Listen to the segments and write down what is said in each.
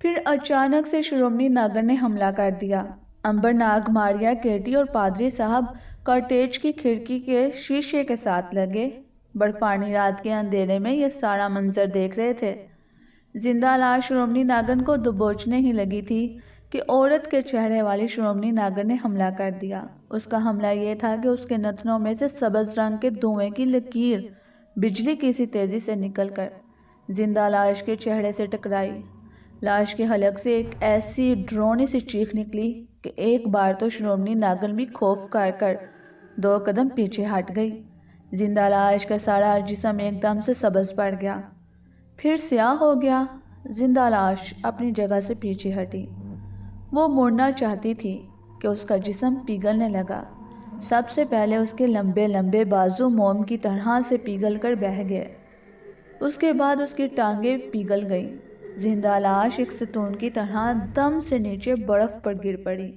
پھر اچانک سے شرومنی ناگر نے حملہ کر دیا۔ امبر ناگ ماریا، کیٹی اور پادری صاحب کاٹیج کی کھڑکی کے شیشے کے ساتھ لگے برفانی رات کے اندھیرے میں یہ سارا منظر دیکھ رہے تھے۔ زندہ لاش شرومنی ناگر کو دبوچنے ہی لگی تھی کہ عورت کے چہرے والی شرومنی ناگر نے حملہ کر دیا۔ اس کا حملہ یہ تھا کہ اس کے نتنوں میں سے سبز رنگ کے دھوئیں کی لکیر بجلی کی سی تیزی سے نکل کر زندہ لاش کے چہرے سے ٹکرائی۔ لاش کے حلق سے ایک ایسی ڈرونی سی چیخ نکلی کہ ایک بار تو شرومنی ناگر بھی خوف کر 2 قدم پیچھے ہٹ گئی۔ زندہ لاش کا سارا جسم ایک دم سے سبز پڑ گیا، پھر سیاہ ہو گیا۔ زندہ لاش اپنی جگہ سے پیچھے ہٹی۔ وہ مڑنا چاہتی تھی کہ اس کا جسم پگھلنے لگا۔ سب سے پہلے اس کے لمبے لمبے بازو موم کی طرح سے پگھل کر بہہ گئے، اس کے بعد اس کی ٹانگیں پگھل گئیں۔ زندہ لاش ایک ستون کی طرح دم سے نیچے برف پر گر پڑی۔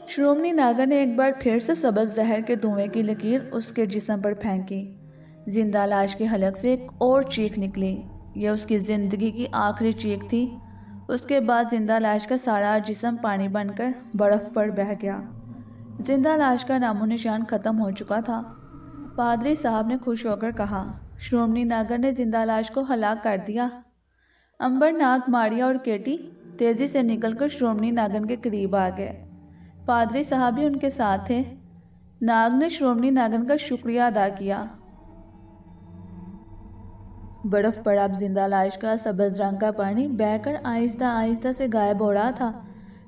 شرومنی ناگر نے ایک بار پھر سے سبز زہر کے دھوئیں کی لکیر اس کے جسم پر پھینکی۔ زندہ لاش کے حلق سے ایک اور چیخ نکلی، یہ اس کی زندگی کی آخری چیخ تھی۔ اس کے بعد زندہ لاش کا سارا جسم پانی بن کر برف پر بہہ گیا۔ زندہ لاش کا نام و نشان ختم ہو چکا تھا۔ پادری صاحب نے خوش ہو کر کہا، شرومنی ناگر نے زندہ لاش کو ہلاک کر دیا۔ امبر ناگ ماریا اور کیٹی تیزی سے نکل کر شرومنی ناگر کے قریب آ گئے۔ پادری صاحب بھی ان کے ساتھ تھے۔ ناگ نے شرومنی ناگر کا شکریہ ادا کیا۔ برف پر اب زندہ لاش کا سبز رنگ کا پانی بہہ کر آہستہ آہستہ سے غائب ہو رہا تھا۔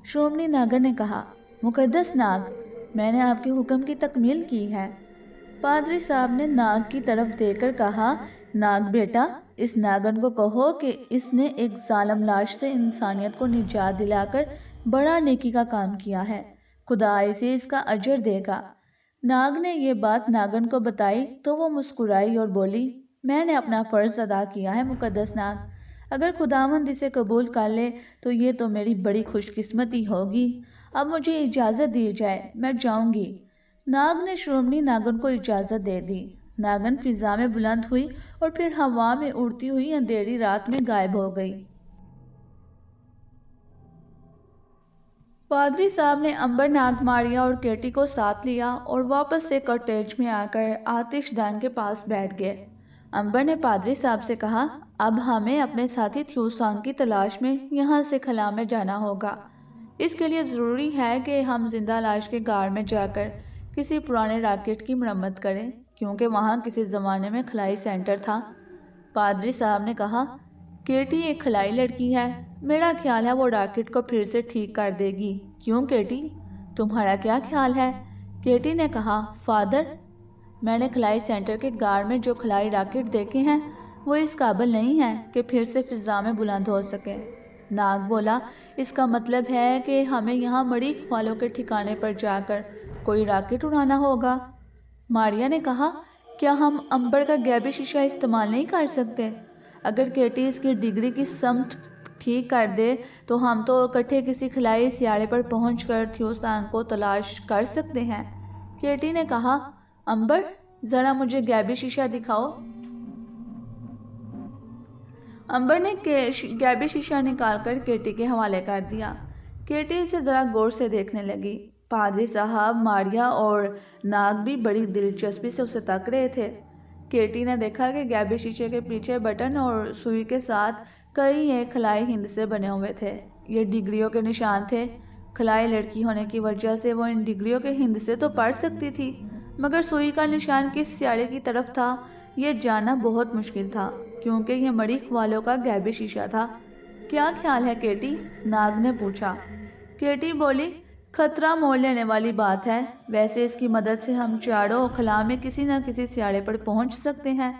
شرومنی ناگر نے کہا، مقدس ناگ، میں نے آپ کے حکم کی تکمیل کی ہے۔ پادری صاحب نے ناگ کی طرف دیکھ کر کہا، ناگ بیٹا، اس ناگن کو کہو کہ اس نے ایک ظالم لاش سے انسانیت کو نجات دلا کر بڑا نیکی کا کام کیا ہے، خدا اسے اس کا اجر دے گا۔ ناگ نے یہ بات ناگن کو بتائی تو وہ مسکرائی اور بولی، میں نے اپنا فرض ادا کیا ہے مقدس ناگ، اگر خداوند اسے قبول کر لے تو یہ تو میری بڑی خوش قسمتی ہوگی۔ اب مجھے اجازت دی جائے، میں جاؤں گی۔ ناگ نے شرومنی ناگن کو اجازت دے دی۔ ناگن فضا میں بلند ہوئی اور پھر ہوا میں اڑتی ہوئی اندھیری رات میں غائب ہو گئی۔ پادری صاحب نے امبر ناگ ماریا اور کیٹی کو ساتھ لیا اور واپس سے کاٹیج میں آ کر آتش دان کے پاس بیٹھ گئے۔ امبر نے پادری صاحب سے کہا، اب ہمیں اپنے ساتھی تھیو سانگ کی تلاش میں یہاں سے خلا میں جانا ہوگا۔ اس کے لیے ضروری ہے کہ ہم زندہ لاش کے غار میں جا کر کسی پرانے راکٹ کی مرمت کریں، کیونکہ وہاں کسی زمانے میں خلائی سینٹر تھا۔ پادری صاحب نے کہا، کیٹی ایک خلائی لڑکی ہے، میرا خیال ہے وہ راکٹ کو پھر سے ٹھیک کر دے گی، کیوں کیٹی؟ تمہارا کیا خیال ہے؟ کیٹی نے کہا، فادر، میں نے خلائی سینٹر کے غار میں جو خلائی راکٹ دیکھے ہیں وہ اس قابل نہیں ہیں کہ پھر سے فضا میں بلند ہو سکے۔ ناگ بولا، اس کا مطلب ہے کہ ہمیں یہاں مریخ والوں کے ٹھکانے پر جا کر کوئی راکٹ اڑانا ہوگا۔ ماریا نے کہا، کیا ہم امبر کا غیبی شیشہ استعمال نہیں کر سکتے؟ اگر کیٹی اس کی ڈگری کی سمت ٹھیک کر دے تو ہم تو اکٹھے کسی خلائی سیارے پر پہنچ کر تھیو سانگ کو تلاش کر سکتے ہیں۔ کیٹی نے کہا، امبر، ذرا مجھے غیبی شیشہ دکھاؤ۔ امبر نے غیبی شیشہ نکال کر کیٹی کے حوالے کر دیا۔ کیٹی اسے ذرا غور سے دیکھنے لگی۔ پادری صاحب، ماریا اور ناگ بھی بڑی دلچسپی سے اسے تک رہے تھے۔ کیٹی نے دیکھا کہ غیبی شیشے کے پیچھے بٹن اور سوئی کے ساتھ کئی ایک خلائی ہندسے بنے ہوئے تھے۔ یہ ڈگریوں کے نشان تھے۔ خلائی لڑکی ہونے کی وجہ سے وہ ان ڈگریوں کے ہندسے تو پڑھ سکتی تھی، مگر سوئی کا نشان کس سیارے کی طرف تھا یہ جاننا بہت مشکل تھا، کیونکہ یہ مریخ والوں کا غیبی شیشہ تھا۔ کیا خیال ہے کیٹی؟ ناگ نے پوچھا۔ کیٹی بولی، خطرہ مول لینے والی بات ہے، ویسے اس کی مدد سے ہم چاروں خلا میں کسی نہ کسی سیارے پر پہنچ سکتے ہیں۔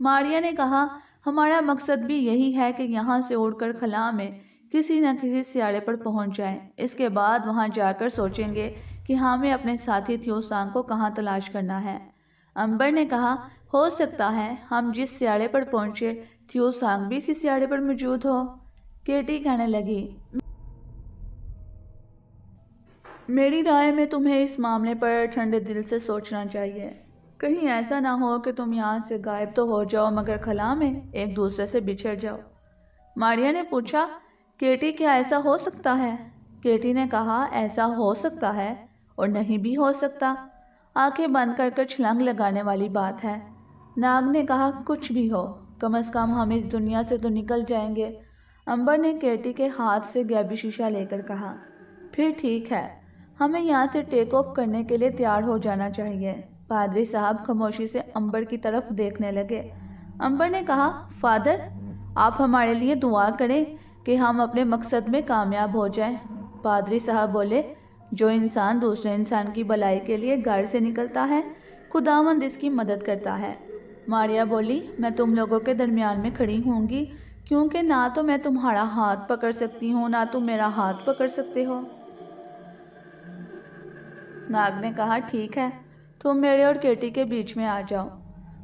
ماریا نے کہا، ہمارا مقصد بھی یہی ہے کہ یہاں سے اڑ کر خلا میں کسی نہ کسی سیارے پر پہنچ جائیں، اس کے بعد وہاں جا کر سوچیں گے کہ ہمیں اپنے ساتھی تھیو سانگ کو کہاں تلاش کرنا ہے۔ امبر نے کہا، ہو سکتا ہے ہم جس سیارے پر پہنچے تھیو سانگ بھی اسی سیارے پر موجود ہو۔ کیٹی کہنے لگی، میری رائے میں تمہیں اس معاملے پر ٹھنڈے دل سے سوچنا چاہیے۔ کہیں ایسا نہ ہو کہ تم یہاں سے غائب تو ہو جاؤ مگر خلا میں ایک دوسرے سے بچھڑ جاؤ۔ ماریا نے پوچھا، کیٹی کیا ایسا ہو سکتا ہے؟ کیٹی نے کہا، ایسا ہو سکتا ہے اور نہیں بھی ہو سکتا، آنکھیں بند کر کر چھلانگ لگانے والی بات ہے۔ ناگ نے کہا، کچھ بھی ہو، کم از کم ہم اس دنیا سے تو نکل جائیں گے۔ امبر نے کیٹی کے ہاتھ سے گیبی شیشہ لے کر کہا، پھر ٹھیک ہے، ہمیں یہاں سے ٹیک آف کرنے کے لیے تیار ہو جانا چاہیے۔ پادری صاحب خاموشی سے امبر کی طرف دیکھنے لگے۔ امبر نے کہا، فادر، آپ ہمارے لیے دعا کریں کہ ہم اپنے مقصد میں کامیاب ہو جائیں۔ پادری صاحب بولے، جو انسان دوسرے انسان کی بھلائی کے لیے گھر سے نکلتا ہے، خداوند اس کی مدد کرتا ہے۔ ماریا بولی، میں تم لوگوں کے درمیان میں کھڑی ہوں گی، کیونکہ نہ تو میں تمہارا ہاتھ پکڑ سکتی ہوں، نہ تم میرا ہاتھ پکڑ سکتے ہو۔ ناگ نے کہا، ٹھیک ہے، تم میرے اور کیٹی کے بیچ میں آ جاؤ۔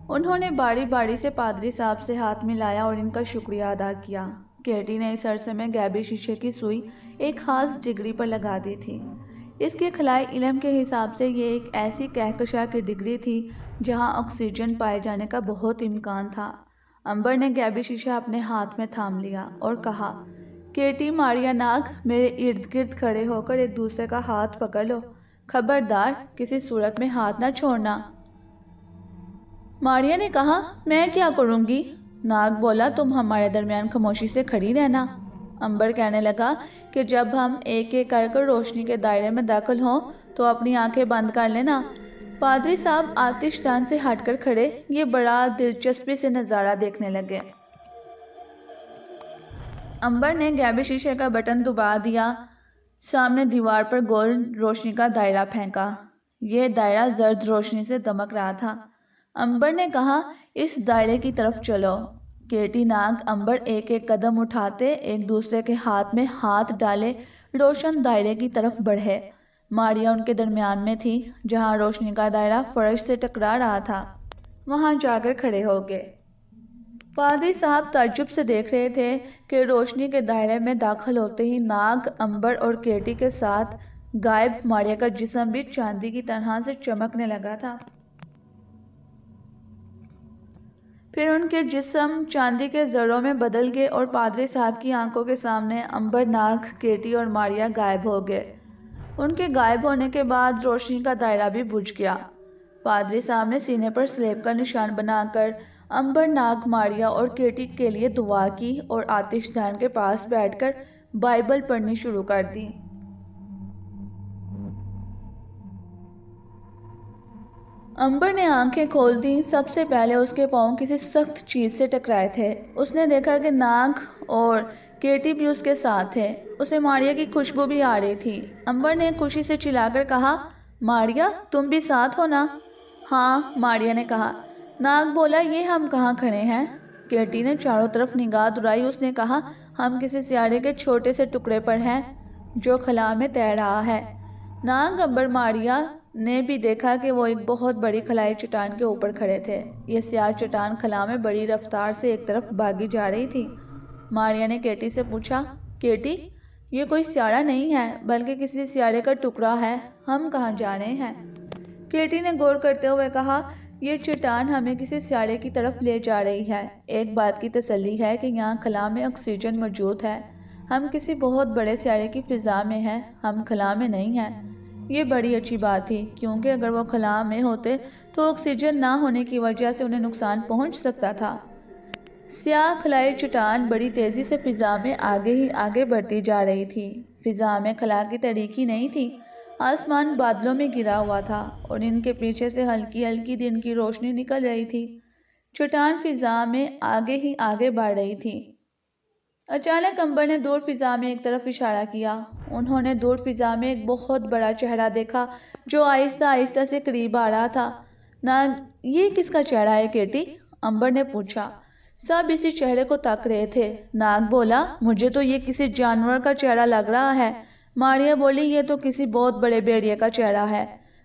انہوں نے باری باری سے پادری صاحب سے ہاتھ ملایا اور ان کا شکریہ ادا کیا۔ کیٹی نے اس عرصے میں گیبی شیشے کی سوئی ایک خاص ڈگری پر لگا دی تھی۔ اس کے خلائی علم کے حساب سے یہ ایک ایسی کہکشاں کی ڈگری تھی جہاں آکسیجن پائے جانے کا بہت امکان تھا۔ امبر نے گیبی شیشہ اپنے ہاتھ میں تھام لیا اور کہا، کیٹی، ماریا، ناگ، میرے ارد گرد کھڑے ہو کر ایک دوسرے کا ہاتھ پکڑ لو، خبردار کسی صورت میں ہاتھ نہ چھوڑنا۔ ماریا نے کہا، میں کیا کروں گی؟ ناگ بولا، تم ہمارے درمیان خاموشی سے کھڑی رہنا۔ امبر کہنے لگا کہ جب ہم ایک ایک کر کر روشنی کے دائرے میں داخل ہوں تو اپنی آنکھیں بند کر لینا۔ پادری صاحب آتش دان سے ہٹ کر کھڑے، یہ بڑا دلچسپی سے نظارہ دیکھنے لگے۔ امبر نے گیبی شیشے کا بٹن دبا دیا، سامنے دیوار پر گول روشنی کا دائرہ پھینکا۔ یہ دائرہ زرد روشنی سے دمک رہا تھا۔ امبر نے کہا، اس دائرے کی طرف چلو۔ کیٹی، ناگ، امبر ایک ایک قدم اٹھاتے ایک دوسرے کے ہاتھ میں ہاتھ ڈالے روشن دائرے کی طرف بڑھے۔ ماریا ان کے درمیان میں تھی، جہاں روشنی کا دائرہ فرش سے ٹکرا رہا تھا، وہاں جا کر کھڑے ہو گئے۔ پادری صاحب تعجب سے دیکھ رہے تھے کہ روشنی کے دائرے میں داخل ہوتے ہی ناگ، امبر اور کیٹی کے ساتھ غائب ماریا کا جسم بھی چاندی کی طرح سے چمکنے لگا تھا۔ پھر ان کے جسم چاندی کے ذروں میں بدل گئے اور پادری صاحب کی آنکھوں کے سامنے امبر، ناگ، کیٹی اور ماریا غائب ہو گئے۔ ان کے غائب ہونے کے بعد روشنی کا دائرہ بھی بجھ گیا۔ پادری صاحب نے سینے پر سلیب کا نشان بنا کر امبر، ناگ، ماریا اور کیٹی کے لیے دعا کی اور آتش دان کے پاس بیٹھ کر بائبل پڑھنی شروع کر دی۔ امبر نے آنکھیں کھول دیں۔ سب سے پہلے اس کے پاؤں کسی سخت چیز سے ٹکرائے تھے۔ اس نے دیکھا کہ ناگ اور کیٹی بھی اس کے ساتھ تھے۔ اسے ماریا کی خوشبو بھی آ رہی تھی۔ امبر نے خوشی سے چلا کر کہا، ماریا، تم بھی ساتھ ہو نا؟ ہاں، ماریا نے کہا۔ ناگ بولا، یہ ہم کہاں کھڑے ہیں؟ کیٹی نے چاروں طرف نگاہ دوڑائی۔ اس نے کہا، ہم کسی سیارے کے چھوٹے سے ٹکڑے پر ہیں جو خلا میں تیر رہا ہے۔ ناگ، امبر، ماریا نے بھی دیکھا کہ وہ ایک بہت بڑی خلائی چٹان کے اوپر کھڑے تھے۔ یہ سیاہ چٹان خلا میں بڑی رفتار سے ایک طرف بھاگی جا رہی تھی۔ ماریا نے کیٹی سے پوچھا، کیٹی، یہ کوئی سیارہ نہیں ہے بلکہ کسی سیارے کا ٹکڑا ہے، ہم کہاں جا رہے ہیں؟ کیٹی نے غور کرتے ہوئے کہا، یہ چٹان ہمیں کسی سیارے کی طرف لے جا رہی ہے۔ ایک بات کی تسلی ہے کہ یہاں خلا میں آکسیجن موجود ہے۔ ہم کسی بہت بڑے سیارے کی فضا میں ہیں، ہم خلا میں نہیں ہیں۔ یہ بڑی اچھی بات تھی، کیونکہ اگر وہ خلا میں ہوتے تو آکسیجن نہ ہونے کی وجہ سے انہیں نقصان پہنچ سکتا تھا۔ سیاہ خلائی چٹان بڑی تیزی سے فضا میں آگے ہی آگے بڑھتی جا رہی تھی۔ فضا میں خلا کی تاریکی نہیں تھی، آسمان بادلوں میں گھرا ہوا تھا اور ان کے پیچھے سے ہلکی ہلکی دن کی روشنی نکل رہی تھی۔ چٹان فضا میں آگے ہی آگے بڑھ رہی تھی۔ اچانک امبر نے دور فضا میں ایک طرف اشارہ کیا۔ انہوں نے دور فضا میں ایک بہت بڑا چہرہ دیکھا جو آہستہ آہستہ سے قریب آ رہا تھا۔ یہ کس کا چہرہ ہے کیٹی؟ امبر نے پوچھا۔ سب اسی چہرے کو تک رہے تھے۔ ناگ بولا، مجھے تو یہ کسی جانور کا چہرہ لگ رہا ہے۔ ماریا بولی، یہ تو کسی بہت بڑے بھیڑیے کا چہرہ ہے۔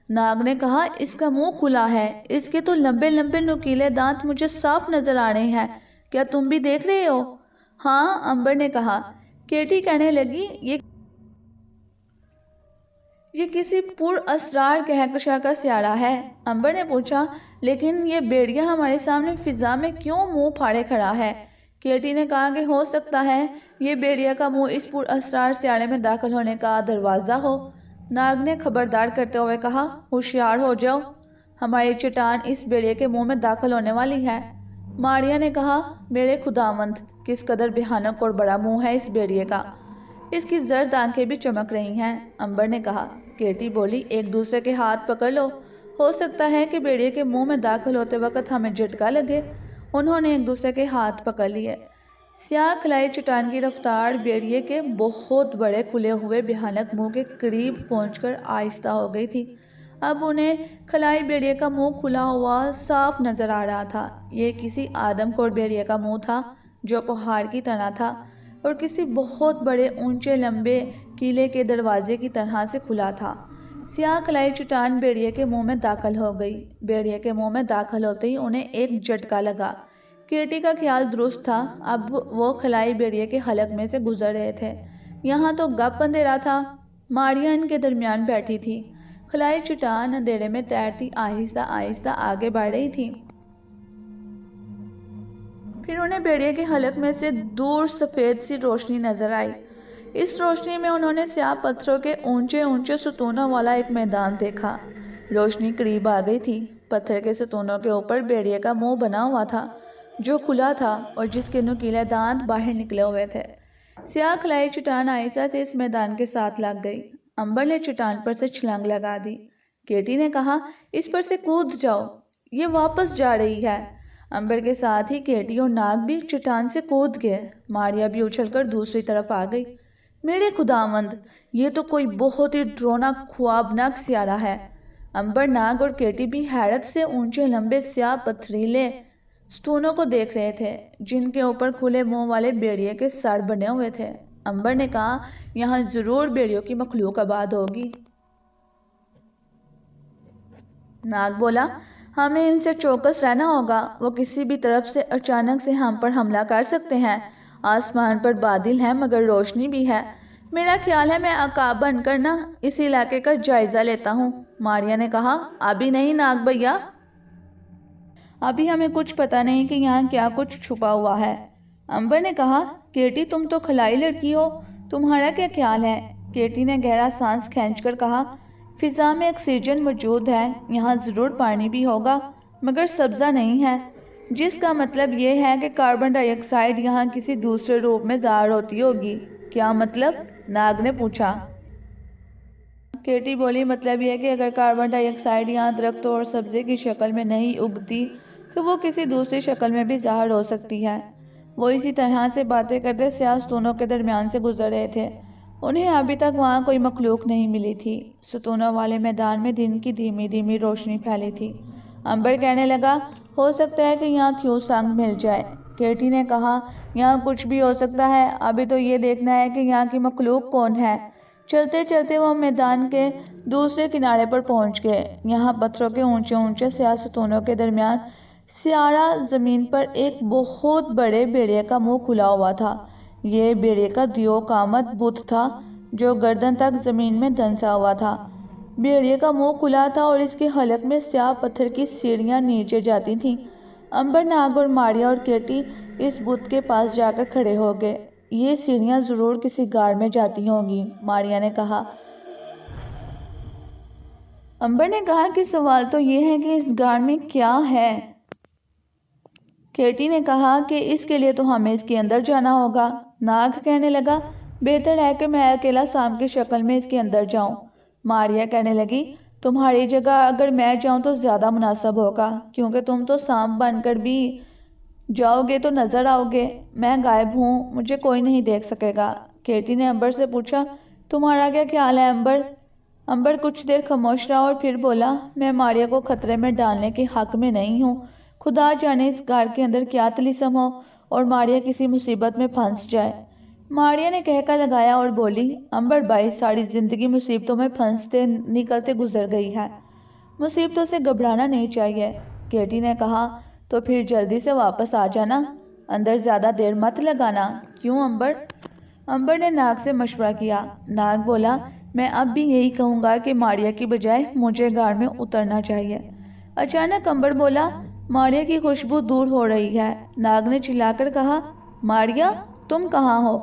ناگ نے کہا، اس کا منہ کھلا ہے، اس کے تو لمبے لمبے نوکیلے دانت مجھے صاف نظر آ رہے ہیں، کیا تم بھی دیکھ رہے ہو؟ ہاں، امبر نے کہا۔ کیٹی کہنے لگی، یہ کسی پر اسرار کہکشاں کا سیارہ ہے۔ امبر نے پوچھا، لیکن یہ بھیڑیا ہمارے سامنے فضا میں کیوں منہ پھاڑے کھڑا ہے؟ کیٹی نے کہا کہ ہو سکتا ہے یہ بیڑیا کا منہ اس پر اسرار سیارے میں داخل ہونے کا دروازہ ہو۔ ناگ نے خبردار کرتے ہوئے کہا، ہوشیار ہو جاؤ، ہماری چٹان اس بیڑے کے منہ میں داخل ہونے والی ہے۔ ماریا نے کہا، میرے خداوند، کس قدر بھیانک اور بڑا منہ ہے اس بیڑے کا، اس کی زرد آنکھیں بھی چمک رہی ہیں۔ امبر نے کہا۔ کیٹی بولی، ایک دوسرے کے ہاتھ پکڑ لو، ہو سکتا ہے کہ بیڑے کے منہ میں داخل ہوتے وقت ہمیں جھٹکا لگے۔ انہوں نے ایک دوسرے کے ہاتھ پکڑ لیے۔ سیاہ کھلائی چٹان کی رفتار بیڑے کے بہت بڑے کھلے ہوئے بھیانک منہ کے قریب پہنچ کر آہستہ ہو گئی تھی۔ اب انہیں کھلائی بیڑے کا منہ کھلا ہوا صاف نظر آ رہا تھا۔ یہ کسی آدم خور بیڑے کا منہ تھا جو پہاڑ کی طرح تھا اور کسی بہت بڑے اونچے لمبے قلعے کے دروازے کی طرح سے کھلا تھا۔ سیاہ کھلائی چٹان بیڑے کے منہ میں داخل ہو گئی۔ بیڑے کے منہ میں داخل ہوتے ہی انہیں ایک جھٹکا لگا۔ کیٹی کا خیال درست تھا، اب وہ کھلائی بیڑے کے حلق میں سے گزر رہے تھے۔ یہاں تو گپ اندھیرا تھا۔ ماریا ان کے درمیان بیٹھی تھی۔ کھلائی چٹان اندھیرے میں تیرتی آہستہ آہستہ آگے بڑھ رہی تھی۔ پھر انہیں بیڑے کے حلق میں سے دور سفید سی روشنی نظر آئی۔ اس روشنی میں انہوں نے سیاہ پتھروں کے اونچے اونچے ستونوں والا ایک میدان دیکھا۔ روشنی قریب آ گئی تھی۔ پتھر کے ستونوں کے اوپر بیڑے کا منہ بنا ہوا تھا جو کھلا تھا اور جس کے نوکیلے دانت باہر نکلے ہوئے تھے۔ سیاہ کھلائی چٹان آہستہ سے اس میدان کے ساتھ لگ گئی۔ امبر نے چٹان پر سے چھلانگ لگا دی۔ کیٹی نے کہا، اس پر سے کود جاؤ، یہ واپس جا رہی ہے۔ امبر کے ساتھ ہی کیٹی اور ناگ بھی چٹان سے کود گئے۔ ماریا بھی اچھل کر دوسری طرف آ گئی۔ میرے خداوند، یہ تو کوئی بہت ہی ڈراؤنا خوابناک سیارہ ہے۔ امبر، ناگ اور کیٹی بھی حیرت سے اونچے لمبے سیاہ پتھریلے ستونوں کو دیکھ رہے تھے جن کے اوپر کھلے منہ والے بیڑے کے سر بنے ہوئے تھے۔ امبر نے کہا، یہاں ضرور بیڑیوں کی مخلوق آباد ہوگی۔ ناگ بولا، ہمیں ان سے چوکس رہنا ہوگا، وہ کسی بھی طرف سے اچانک سے ہم پر حملہ کر سکتے ہیں۔ آسمان پر بادل ہیں مگر روشنی بھی ہے۔ میرا خیال ہے میں عقاب بن کر اس علاقے کا جائزہ لیتا ہوں۔ ماریا نے کہا، ابھی نہیں ناگ بھیا، ابھی ہمیں کچھ پتہ نہیں کہ یہاں کیا کچھ چھپا ہوا ہے۔ امبر نے کہا، کیٹی تم تو کھلائی لڑکی ہو، تمہارا کیا خیال ہے؟ کیٹی نے گہرا سانس کھینچ کر کہا، فضا میں آکسیجن موجود ہے، یہاں ضرور پانی بھی ہوگا مگر سبزہ نہیں ہے، جس کا مطلب یہ ہے کہ کاربن ڈائی آکسائیڈ یہاں کسی دوسرے روپ میں ظاہر ہوتی ہوگی۔ کیا مطلب؟ ناگ نے پوچھا۔ کیٹی بولی، مطلب یہ کہ اگر کاربن ڈائی آکسائیڈ یہاں درختوں اور سبزے کی شکل میں نہیں اگتی تو وہ کسی دوسری شکل میں بھی ظاہر ہو سکتی ہے۔ وہ اسی طرح سے باتیں کرتے سیاہ ستونوں کے درمیان سے گزر رہے تھے۔ انہیں ابھی تک وہاں کوئی مخلوق نہیں ملی تھی۔ ستونوں والے میدان میں دن کی دھیمی دھیمی روشنی پھیلی تھی۔ امبر کہنے لگا، ہو سکتا ہے کہ یہاں تھیو سانگ مل جائے۔ کیٹی نے کہا، یہاں کچھ بھی ہو سکتا ہے، ابھی تو یہ دیکھنا ہے کہ یہاں کی مخلوق کون ہے۔ چلتے چلتے وہ میدان کے دوسرے کنارے پر پہنچ گئے۔ یہاں پتھروں کے اونچے اونچے سیاہ ستونوں کے درمیان سیارہ زمین پر ایک بہت بڑے بیڑے کا منہ کھلا ہوا تھا۔ یہ بیڑے کا دیو قامت بت تھا جو گردن تک زمین میں دھنسا ہوا تھا۔ بیڑے کا منہ کھلا تھا اور اس کے حلق میں سیاہ پتھر کی سیڑھیاں نیچے جاتی تھیں۔ امبر، ناگ اور ماریا اور کیٹی اس بت کے پاس جا کر کھڑے ہو گئے۔ یہ سیڑھیاں ضرور کسی غار میں جاتی ہوں گی، ماریا نے کہا۔ امبر نے کہا کہ سوال تو یہ ہے کہ اس غار میں کیا ہے؟ کیٹی نے کہا کہ اس کے لیے تو ہمیں اس کے اندر جانا ہوگا۔ ناگ کہنے لگا، بہتر ہے کہ میں اکیلا سانپ کی شکل میں اس کے اندر جاؤں۔ ماریا کہنے لگی، تمہاری جگہ اگر میں جاؤں تو زیادہ مناسب ہوگا کیونکہ تم تو سانپ بن کر بھی جاؤ گے تو نظر آؤ گے، میں غائب ہوں، مجھے کوئی نہیں دیکھ سکے گا۔ کیٹی نے امبر سے پوچھا، تمہارا کیا خیال ہے امبر؟ امبر کچھ دیر خاموش رہا اور پھر بولا، میں ماریا کو خطرے میں ڈالنے کے حق میں نہیں ہوں۔ خدا جانے اس غار کے اندر کیا طلسم ہو اور ماریا کسی مصیبت میں پھنس جائے۔ ماریا نے کہکا لگایا اور بولی، امبر بھائی، ساری زندگی مصیبتوں میں پھنستے نکلتے گزر گئی ہے، مصیبتوں سے گھبرانا نہیں چاہیے۔ کیٹی نے کہا، تو پھر جلدی سے واپس آ جانا، اندر زیادہ دیر مت لگانا۔ کیوں امبر؟ امبر نے ناگ سے مشورہ کیا۔ ناگ بولا، میں اب بھی یہی کہوں گا کہ ماریا کی بجائے مجھے غار میں اترنا چاہیے۔ اچانک امبر بولا، ماریا کی خوشبو دور ہو رہی ہے۔ ناگ نے چلا کر کہا، ماریا تم کہاں ہو؟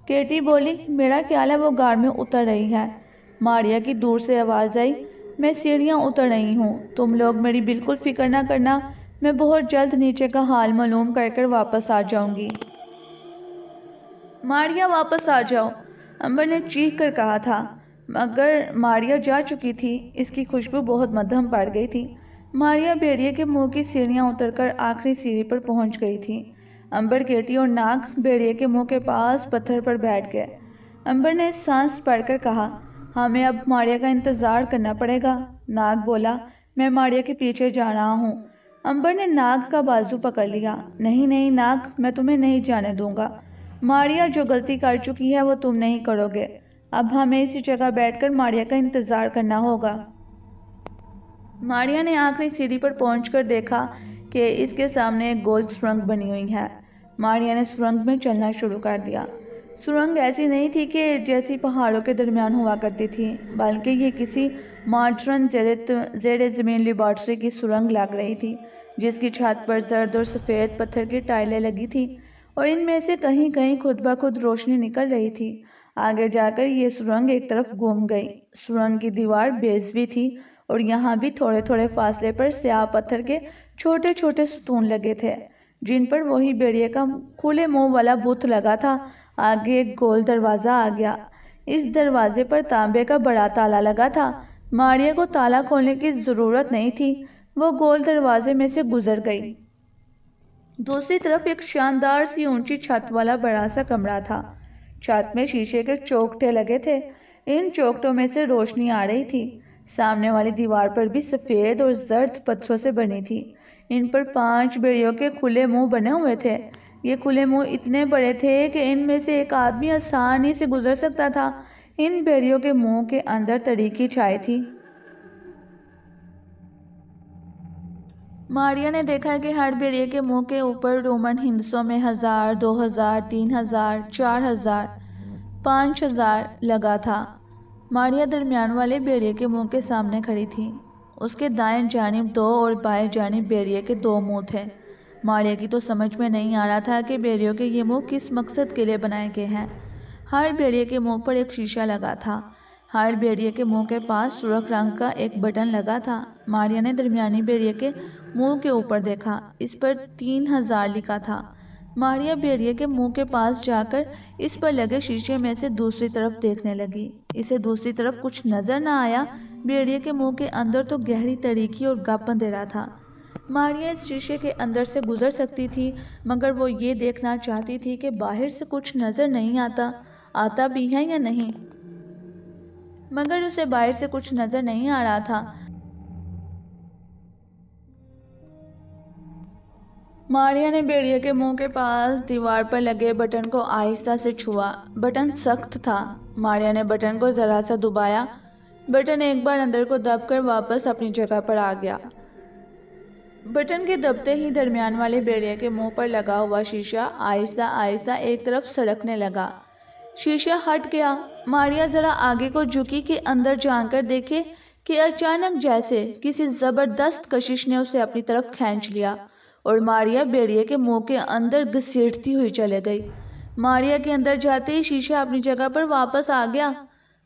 کیٹی بولی، میرا خیال ہے وہ گار میں اتر رہی ہے۔ ماریا کی دور سے آواز آئی، میں سیڑھیاں اتر رہی ہوں، تم لوگ میری بالکل فکر نہ کرنا، میں بہت جلد نیچے کا حال معلوم کر کر واپس آ جاؤں گی۔ ماریا واپس آ جاؤ، امبر نے چیخ کر کہا تھا، مگر ماریا جا چکی تھی، اس کی خوشبو بہت مدھم پڑ گئی تھی۔ ماریا بھیڑیے کے منہ کی سیڑھیاں اتر کر آخری سیڑھی پر پہنچ گئی تھی۔ امبر، کیٹی اور ناگ بھیڑیے کے منہ کے پاس پتھر پر بیٹھ گئے۔ امبر نے سانس پڑ کر کہا، ہمیں اب ماریا کا انتظار کرنا پڑے گا۔ ناگ بولا، میں ماریا کے پیچھے جا رہا ہوں۔ امبر نے ناگ کا بازو پکڑ لیا، نہیں نہیں ناگ، میں تمہیں نہیں جانے دوں گا۔ ماریا جو غلطی کر چکی ہے وہ تم نہیں کرو گے، اب ہمیں اسی جگہ بیٹھ کر ماریا کا انتظار کرنا ہوگا۔ ماریا نے آخری سیڑھی پر پہنچ کر دیکھا کہ اس کے سامنے ایک گول سرنگ بنی ہوئی ہے۔ ماریا نے سرنگ میں چلنا شروع کر دیا۔ سرنگ ایسی نہیں تھی کہ جیسی پہاڑوں کے درمیان ہوا کرتی تھی، بلکہ یہ کسی ماڈرن زیر زمین لیبارٹری کی سرنگ لگ رہی تھی، جس کی چھت پر زرد اور سفید پتھر کی ٹائلیں لگی تھی اور ان میں سے کہیں کہیں خود بخود روشنی نکل رہی تھی۔ آگے جا کر یہ سرنگ ایک طرف گھوم گئی۔ سرنگ کی دیوار بیضوی تھی اور یہاں بھی تھوڑے تھوڑے فاصلے پر سیاہ پتھر کے چھوٹے چھوٹے ستون لگے تھے، جن پر وہی بھیڑیے کا کھلے منہ والا بت لگا تھا۔ آگے ایک گول دروازہ آ گیا، اس دروازے پر تانبے کا بڑا تالا لگا تھا۔ ماریا کو تالا کھولنے کی ضرورت نہیں تھی، وہ گول دروازے میں سے گزر گئی۔ دوسری طرف ایک شاندار سی اونچی چھت والا بڑا سا کمرہ تھا۔ چھت میں شیشے کے چوکھٹے لگے تھے، ان چوکھٹوں میں سے روشنی آ رہی تھی۔ سامنے والی دیوار پر بھی سفید اور زرد پتھروں سے بنی تھی، ان پر 5 بھیڑیوں کے کھلے منہ بنے ہوئے تھے۔ یہ کھلے منہ اتنے بڑے تھے کہ ان میں سے ایک آدمی آسانی سے گزر سکتا تھا۔ ان بھیڑیوں کے منہ کے اندر تری کی چھائی تھی۔ ماریا نے دیکھا کہ ہر بھیڑیے کے منہ کے اوپر رومن ہندسوں میں 1000، 2000، 3000، 4000، 5000 لگا تھا۔ ماریا درمیان والے بھیڑیے کے منہ کے سامنے کھڑی تھی۔ اس کے دائیں جانب 2 اور بائیں جانب بھیڑیے کے 2 منہ تھے۔ ماریا کی تو سمجھ میں نہیں آ رہا تھا کہ بھیڑیوں کے یہ منہ کس مقصد کے لیے بنائے گئے ہیں۔ ہر بھیڑیے کے منہ پر ایک شیشہ لگا تھا۔ ہر بھیڑیے کے منہ کے پاس سرخ رنگ کا ایک بٹن لگا تھا۔ ماریا نے درمیانی بھیڑیے کے منہ کے اوپر دیکھا، اس پر 3000 لکھا تھا۔ ماریا بھیڑیے کے منہ کے پاس جا کر اس پر لگے شیشے میں سے دوسری طرف دیکھنے لگی۔ اسے دوسری طرف کچھ نظر نہ آیا۔ بھیڑیے کے منہ کے اندر تو گہری تاریکی اور گپ اندھیرا تھا۔ ماریا اس شیشے کے اندر سے گزر سکتی تھی، مگر وہ یہ دیکھنا چاہتی تھی کہ باہر سے کچھ نظر نہیں آتا بھی ہے یا نہیں، مگر اسے باہر سے کچھ نظر نہیں آ رہا تھا۔ ماریا نے بھیڑیے کے منہ کے پاس دیوار پر لگے بٹن کو آہستہ سے چھوا۔ بٹن سخت تھا۔ ماریا نے بٹن کو ذرا سا دبایا، بٹن ایک بار اندر کو دب کر واپس اپنی جگہ پر آ گیا۔ بٹن کے دبتے ہی درمیان والے بھیڑیے کے منہ پر لگا ہوا شیشہ آہستہ آہستہ ایک طرف سرکنے لگا۔ شیشہ ہٹ گیا۔ ماریا ذرا آگے کو جھکی کہ اندر جان کر دیکھے کہ اچانک جیسے کسی زبردست کشش نے اسے اپنی طرف کھینچ لیا اور ماریا بھیڑیے کے منہ کے اندر گھسیٹتی ہوئی چلے گئی۔ ماریا کے اندر جاتے ہی شیشہ اپنی جگہ پر واپس آ گیا۔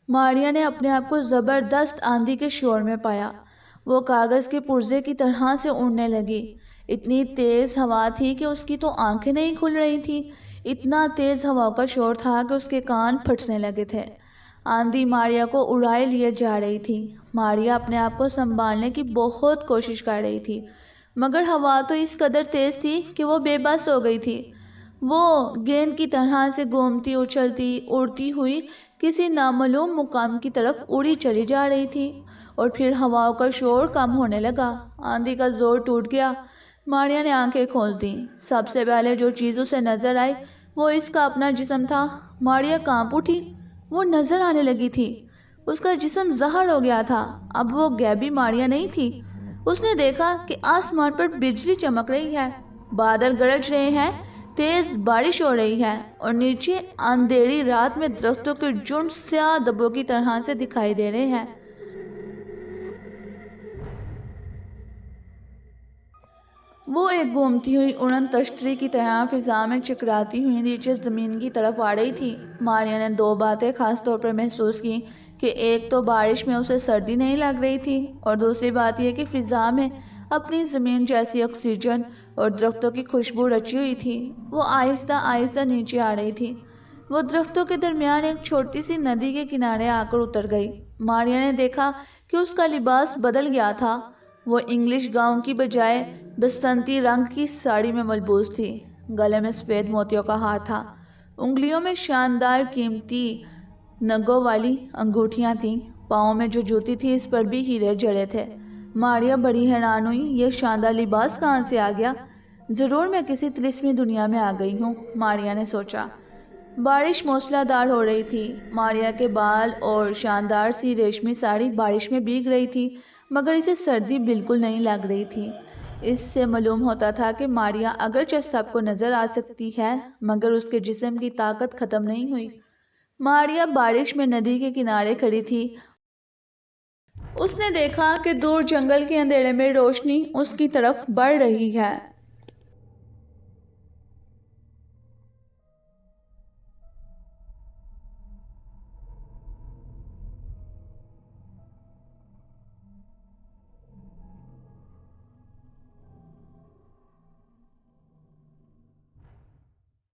ماریا نے اپنے آپ کو زبردست آندھی کے شور میں پایا۔ وہ کاغذ کے پرزے کی طرح سے اڑنے لگی۔ اتنی تیز ہوا تھی کہ اس کی تو آنکھیں نہیں کھل رہی تھی، اتنا تیز ہوا کا شور تھا کہ اس کے کان پھٹنے لگے تھے۔ آندھی ماریا کو اڑائے لیے جا رہی تھی۔ ماریا اپنے آپ کو سنبھالنے کی بہت کوشش کر رہی تھی، مگر ہوا تو اس قدر تیز تھی کہ وہ بے بس ہو گئی تھی۔ وہ گیند کی طرح سے گھومتی، اچھلتی، اڑتی ہوئی کسی نامعلوم مقام کی طرف اڑی چلی جا رہی تھی، اور پھر ہوا کا شور کم ہونے لگا، آندھی کا زور ٹوٹ گیا۔ ماریا نے آنکھیں کھول دیں۔ سب سے پہلے جو چیز اسے نظر آئی وہ اس کا اپنا جسم تھا۔ ماریا کانپ اٹھی، وہ نظر آنے لگی تھی۔ اس کا جسم ظاہر ہو گیا تھا، اب وہ غیبی ماریا نہیں تھی۔ اس نے دیکھا کہ آسمان پر بجلی چمک رہی ہے، بادل گرج رہے ہیں، تیز بارش ہو رہی ہے، اور نیچے اندھیری رات میں درختوں کے جھنڈ سیاہ دبوں کی طرح سے دکھائی دے رہے ہیں۔ وہ ایک گھومتی ہوئی اڑن تشتری کی طرح فضا میں چکراتی ہوئی نیچے زمین کی طرف آ رہی تھی۔ ماریا نے دو باتیں خاص طور پر محسوس کی کہ ایک تو بارش میں اسے سردی نہیں لگ رہی تھی، اور دوسری بات یہ کہ فضا میں اپنی زمین جیسی آکسیجن اور درختوں کی خوشبو رچی ہوئی تھی۔ وہ آہستہ آہستہ نیچے آ رہی تھی۔ وہ درختوں کے درمیان ایک چھوٹی سی ندی کے کنارے آ کر اتر گئی۔ ماریا نے دیکھا کہ اس کا لباس بدل گیا تھا۔ وہ انگلش گاؤن کی بجائے بسنتی رنگ کی ساڑی میں ملبوس تھی۔ گلے میں سفید موتیوں کا ہار تھا۔ انگلیوں میں شاندار قیمتی نگوں والی انگوٹھیاں تھیں۔ پاؤں میں جو جوتی تھی اس پر بھی ہیرے جڑے تھے۔ ماریا بڑی حیران ہوئی، یہ شاندار لباس کہاں سے آ گیا؟ ضرور میں کسی طلسمی دنیا میں آ گئی ہوں، ماریا نے سوچا۔ بارش موسلا دھار ہو رہی تھی۔ ماریا کے بال اور شاندار سی ریشمی ساڑی بارش میں بھیگ رہی تھی، مگر اسے سردی بالکل نہیں لگ رہی تھی۔ اس سے معلوم ہوتا تھا کہ ماریا اگرچہ سب کو نظر آ سکتی ہے، مگر اس کے جسم کی طاقت ختم نہیں ہوئی۔ ماریا بارش میں ندی کے کنارے کھڑی تھی۔ اس نے دیکھا کہ دور جنگل کے اندھیرے میں روشنی اس کی طرف بڑھ رہی ہے۔